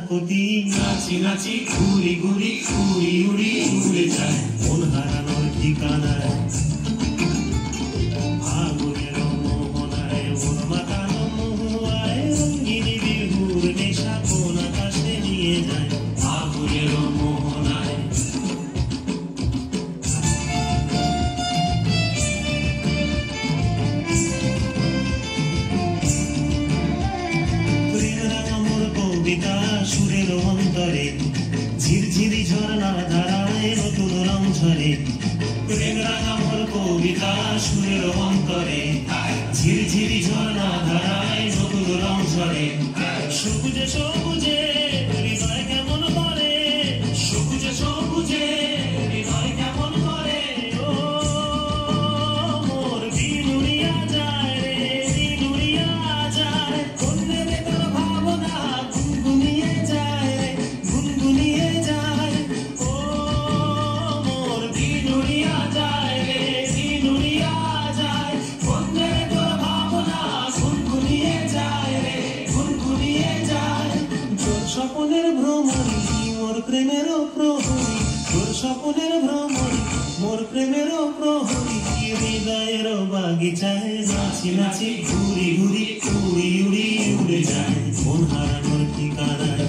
প্রতি নাচি নাচি ঘুরি ঘুরি উড়ি উড়ি উড়ে যায় মন হারানোর ঠিকানায় ফাগুনের মোহনায় মন মাতানো মহুয়ায় রঙিনী বিহুর নেশা কোন আকাশে নিয়ে যায় ফাগুনের মোহনায় সুরের অন্তরে ঝিরঝিরি ঝর্ণা ধারায় নতুন রং ঝরে প্রেম রাঙামর কবিতা সুরের অন্তরে ঝিরঝিরি ঝর্ণা ধারায় নতুন রং ঝরে সবুজে সবুজে হৃদয় কেমন করে সবুজে সবুজে হৃদয় কেমন করে ও মোর বিনুরিয়া যায় রে বিনুরিয়া যায় কন্যে রে তোর ভাবনা গুনগুনিয়ে যায় গুনগুনিয়ে যায় ও মোর বিনুরিয়া যায় রে বিনুরিয়া যায় কন্যে রে তোর ভাবনা গুনগুনিয়ে যায় রে গুনগুনিয়ে যায় তোর স্বপ্নের ভ্রমণী মোর প্রেমেরও প্রহরী তোর স্বপ্নের ভ্রমণী মোর প্রেমেরও প্রহরী হৃদয়ের বাগিচায় নাচি নাচি ঘুরি ঘুরি উড়ি উড়ি উড়ে যায় মন হারানোর ঠিকানায়